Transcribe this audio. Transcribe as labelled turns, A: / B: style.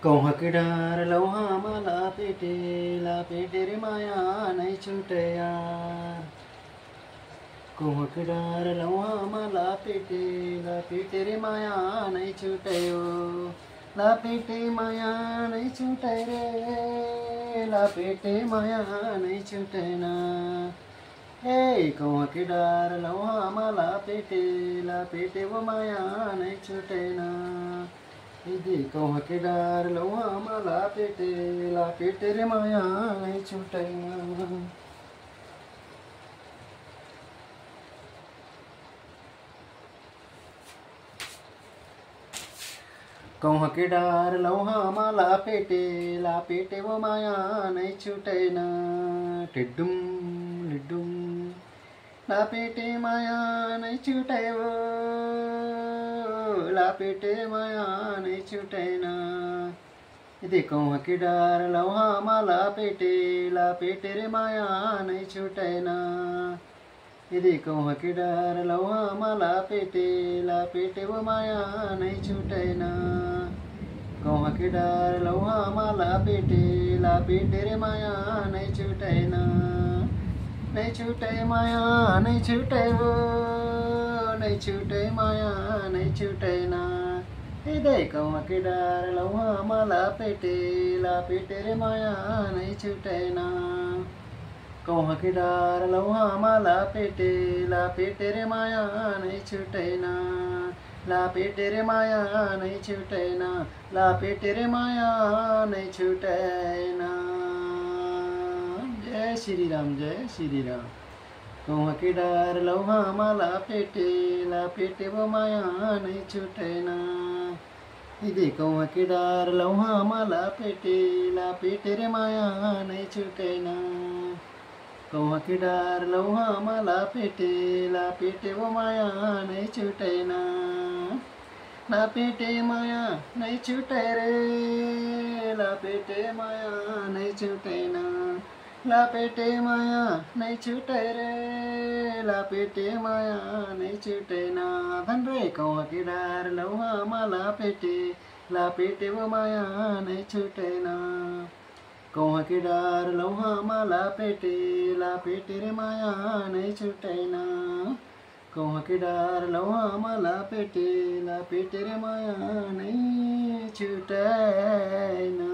A: कौहा के डार लौहा माला पेटे रे माया नहीं छूटे यार। कौहा के डार लौहा माला पेटे रे माया नहीं छूटे ओ। लापेटे माया नहीं छूटे रे, लापेटे माया नहीं छूटे ना। ए कौहा के डार लौहा माला पेटे वो माया नहीं छूटे ना। इदी कौहा के डार लौहा माला पेटे रे माया नहीं छूटे ना। कौहा के डार लौहा माला पेटे वो माया नहीं छूटे ना। टिड्डुम लिड्डुम लापेटे माया नहीं छूटे वो, लापेटे माया नहीं छूटे ना। इदी कौहा के डार लौहा माला पेटे रे माया नहीं छूटे ना। इदी कौहा के डार लौहा माला पेटे वो माया नहीं छूटे ना। कौहा के डार लौहा माला पेटे रे माया नहीं छूटे ना। नहीं छूटे माया नहीं छूटे वो, नहीं छूटे माया नहीं छूटे ना। इदे कौहा के डार लौहा माला पेटे रे माया नहीं छूटे ना। कौहा के डार लौहा माला पेटे रे माया नहीं छूटे ना। लापेटे रे माया नहीं छूटे ना, लापेटे रे माया नहीं छूटे ना। जय श्री राम, जय श्री राम। कौहा के डार लौहा माला पेटे वो माया नहीं छूटे ना। इदी कौहा के डार लौहा माला पेटे रे माया नहीं छूटे ना। कौहा के डार लौहा माला पेटे वो माया नहीं छूटे ना। लापेटे माया नहीं छूटे रे, लापेटे माया नहीं छूटे ना। लापेटे माया नहीं छूटे रे, लापेटे माया नहीं छूटे ना। धन रे कौहा के डार लौहा माला पेटे वो माया नहीं छूटे ना। कौहा के डार लौहा माला पेटे रे माया नहीं छूटे ना। कौहा के डार लौहा माला पेटे रे माया नहीं छूटे ना।